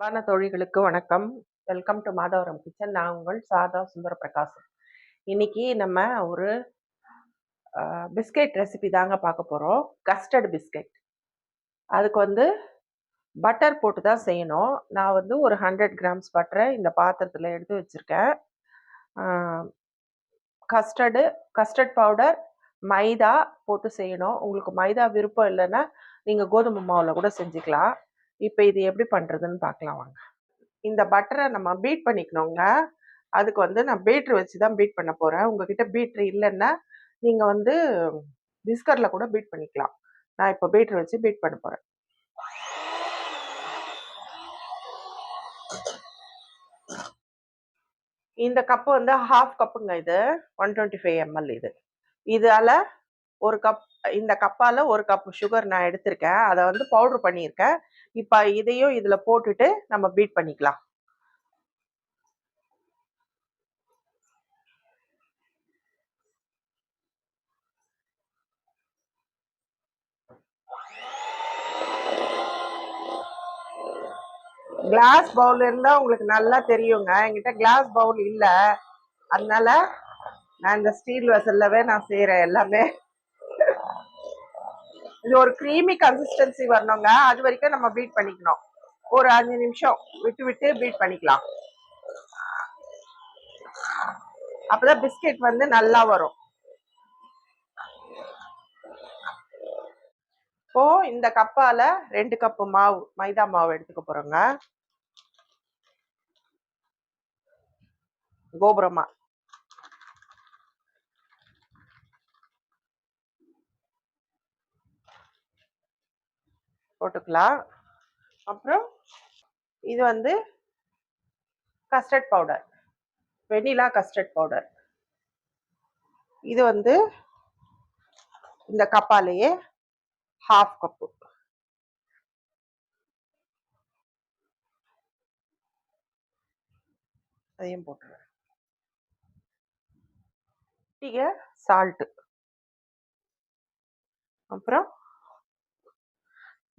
அன்பான தோழிகளுக்கு வணக்கம். Welcome to Madhavaram kitchen. நான் உங்கள் சாதா சுந்தர பிரகாசம். இன்னைக்கு நம்ம ஒரு பிஸ்கெட் ரெசிபி தாங்க பார்க்க போகிறோம். Custard biscuit. அதுக்கு பட்டர் போட்டு தான் செய்யணும். நான் ஒரு 100 கிராம்ஸ் பட்டரை இந்த பாத்திரத்தில் எடுத்து வச்சுருக்கேன். கஸ்டர்ட் பவுடர், மைதா போட்டு செய்யணும். உங்களுக்கு மைதா விருப்பம் இல்லைன்னா நீங்கள் கோதுமை மாவில் கூட செஞ்சுக்கலாம். இப்போ இது எப்படி பண்ணுறதுன்னு பார்க்கலாம் வாங்க. இந்த பட்டரை நம்ம பீட் பண்ணிக்கணுங்க. அதுக்கு நான் பீட்ரு வச்சு தான் பீட் பண்ண போகிறேன். உங்ககிட்ட பீட்ரு இல்லைன்னா நீங்கள் விஸ்கரில் கூட பீட் பண்ணிக்கலாம். நான் இப்போ பீட்ரு வச்சு பீட் பண்ண போகிறேன். இந்த கப்பு 1/2 கப்புங்க. இது 125 ml. இதால் ஒரு கப், இந்த கப்பால் ஒரு கப் சுகர் நான் எடுத்திருக்கேன். அதை பவுட்ரு பண்ணியிருக்கேன். இப்போ இதையும் இதில் போட்டுட்டு நம்ம பீட் பண்ணிக்கலாம். கிளாஸ் பவுல் இருந்தால் உங்களுக்கு நல்லா தெரியுங்க. என்கிட்ட கிளாஸ் பவுல் இல்லை, அதனால நான் இந்த ஸ்டீல் வெசல்லவே நான் செய்கிறேன் எல்லாமே. இது ஒரு க்ரீமி கன்சிஸ்டன்சி வரணுங்க. அது வரைக்கும் நம்ம பீட் பண்ணிக்கணும். ஒரு 5 நிமிஷம் விட்டு விட்டு பீட் பண்ணிக்கலாம். அப்பதான் பிஸ்கெட் நல்லா வரும். இப்போ இந்த கப்பால 2 கப்பு மாவு, மைதா மாவு எடுத்துக்க போறோங்க. கோபுரமா போட்டுக்கலாம். அப்புறம் இது custard powder, vanilla custard powder. இது இந்த கப்பாலேயே 1/2 கப்பு. அதையும் போட்டுருவேன். சால்ட், அப்புறம்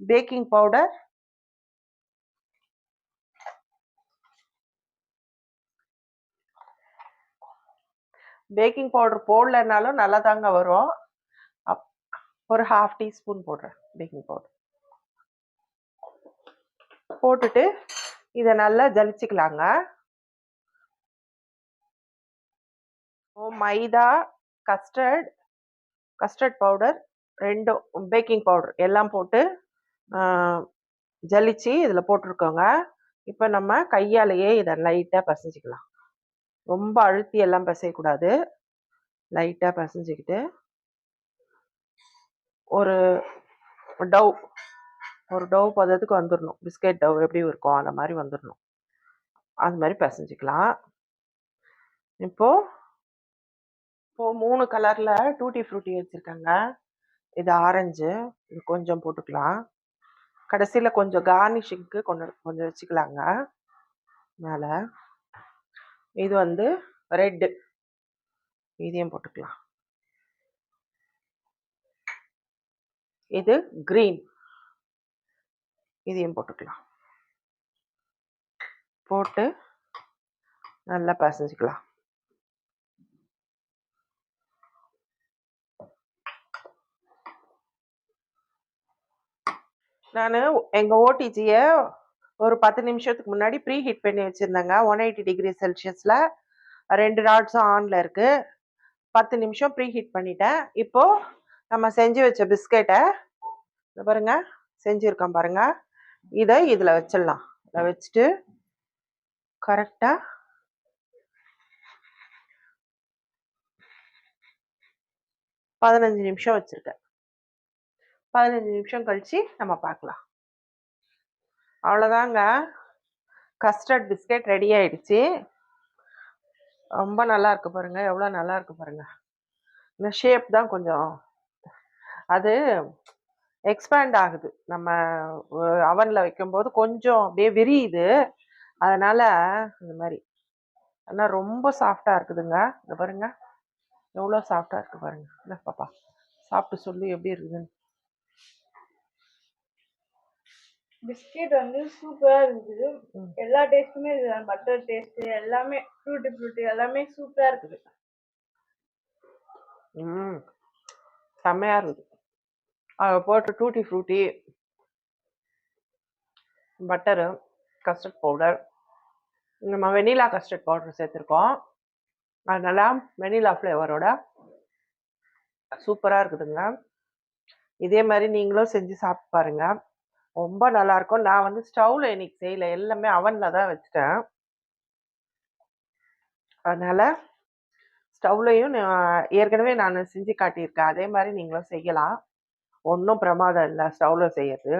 பேக்கிங் பவுடர், பேக்கிங் பவுடர் போடலைன்னாலும் நல்லா தாங்க வரும். ஒரு 1/2 டீஸ்பூன் போடுறேன் பேக்கிங் பவுடர். போட்டுட்டு இதை நல்லா ஜலிச்சுக்கலாங்க. மைதா, கஸ்டர்ட் பவுடர் ரெண்டும், பேக்கிங் பவுடர் எல்லாம் போட்டு ஜலிச்சு இதில் போட்டிருக்கோங்க. இப்போ நம்ம கையாலேயே இதை லைட்டாக பசைஞ்சிக்கலாம். ரொம்ப அழுத்தி எல்லாம் பசையக்கூடாது. லைட்டாக பசைஞ்சிக்கிட்டு ஒரு டவ் பதத்துக்கு வந்துடணும். பிஸ்கெட் டவ் எப்படி இருக்கும் அந்த மாதிரி வந்துடணும். அது மாதிரி பசைஞ்சிக்கலாம். இப்போது 3 கலரில் டூட்டி ஃப்ரூட்டி வச்சுருக்கேங்க. இது ஆரஞ்சு, இது கொஞ்சம் போட்டுக்கலாம். கடைசியில் கொஞ்சம் கார்னிஷிங்க்கு கொஞ்சம் வச்சுக்கலாங்க மேலே. இது ரெட்டு, இதையும் போட்டுக்கலாம். இது கிரீன், இதையும் போட்டுக்கலாம். போட்டு நல்லா பசைஞ்சிக்கலாம். நான் எங்கள் ஓடிஜியை ஒரு 10 நிமிஷத்துக்கு முன்னாடி ப்ரீ ஹீட் பண்ணி வச்சுருந்தேங்க. 180 டிகிரி செல்சியஸில் 2 டாட்ஸும் ஆனில் இருக்குது. 10 நிமிஷம் ப்ரீ ஹீட் பண்ணிட்டேன். இப்போது நம்ம செஞ்சு வச்ச பிஸ்கெட்டை பாருங்க, செஞ்சுருக்கோம் பாருங்க. இதை இதில் வச்சிடலாம். இதை வச்சுட்டு கரெக்டாக 15 நிமிஷம் வச்சுருக்கேன். 15 நிமிஷம் கழித்து நம்ம பார்க்கலாம். அவ்வளோதாங்க, கஸ்டர்ட் பிஸ்கெட் ரெடி ஆயிடுச்சு. ரொம்ப நல்லா இருக்கு பாருங்க, எவ்வளோ நல்லா இருக்கு பாருங்க. இந்த ஷேப் தான் கொஞ்சம் அது எக்ஸ்பேண்ட் ஆகுது. நம்ம அவனில் வைக்கும்போது கொஞ்சம் அப்படியே விரியுது, அதனால் இந்த மாதிரி. ஆனால் ரொம்ப சாஃப்டாக இருக்குதுங்க. இந்த பாருங்க எவ்வளோ சாஃப்டாக இருக்குது பாருங்க. இல்லை பாப்பா, சாப்பிட்டு சொல்லி எப்படி இருக்குதுன்னு. பிஸ்கெட் வந்து சூப்பரா இருக்குது. எல்லா டேஸ்ட்டுமே இருக்குது. பட்டர் டேஸ்ட் எல்லாமே ஃப்ரூட்டி எல்லாமே சூப்பரா இருக்குது. செம்மையா இருக்குது. அதை போட்டு tutti frutti, butter, custard powder, நம்ம வெனிலா கஸ்டர்ட் பவுடர் சேர்த்துருக்கோம். அதனால வெனிலா ஃப்ளேவரோட சூப்பராக இருக்குதுங்க. இதே மாதிரி நீங்களும் செஞ்சு சாப்பிட்டு பாருங்க. ரொம்ப நல்லா இருக்கும். நான் வந்து ஸ்டவ்ல இன்னைக்கு செய்யல, எல்லாமே அவன்ல தான் வச்சுட்டேன். அதனால ஸ்டவ்லையும் ஏற்கனவே நான் செஞ்சு காட்டியிருக்கேன். அதே மாதிரி நீங்களும் செய்யலாம். ஒன்றும் பிரமாதம் இல்லை ஸ்டவ்ல செய்யறது.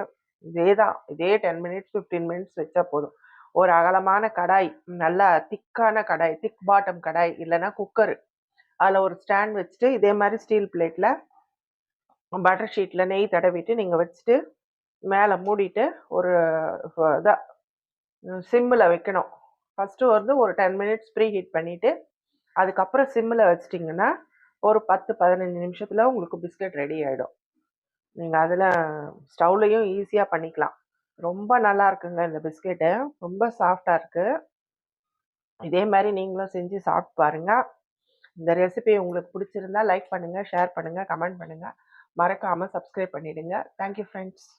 இதே 10 மினிட்ஸ் 15 மினிட்ஸ் வச்சா போதும். ஒரு அகலமான கடாய், நல்லா திக்கான கடாய், திக் பாட்டம் கடாய் இல்லைன்னா குக்கர், அதில் ஒரு ஸ்டாண்ட் வச்சுட்டு இதே மாதிரி ஸ்டீல் பிளேட்டில் பட்டர் ஷீட்டில் நெய் தடவிட்டு நீங்கள் வச்சுட்டு மேலே மூடிட்டு ஒரு இதாக சிம்மில் வைக்கணும். ஃபஸ்ட்டு வந்து ஒரு 10 மினிட்ஸ் ப்ரீ ஹீட் பண்ணிவிட்டு அதுக்கப்புறம் சிம்மில் வச்சிட்டிங்கன்னா ஒரு 10-15 நிமிஷத்தில் உங்களுக்கு பிஸ்கட் ரெடி ஆகிடும். நீங்கள் அதில் ஸ்டவ்லையும் ஈஸியாக பண்ணிக்கலாம். ரொம்ப நல்லா இருக்குங்க இந்த பிஸ்கெட்டு. ரொம்ப சாஃப்டாக இருக்குது. இதே மாதிரி நீங்களும் செஞ்சு சாப்பிட்டு பாருங்கள். இந்த ரெசிபி உங்களுக்கு பிடிச்சிருந்தா லைக் பண்ணுங்கள், ஷேர் பண்ணுங்கள், கமெண்ட் பண்ணுங்கள். மறக்காமல் சப்ஸ்கிரைப் பண்ணிவிடுங்க. Thank you friends.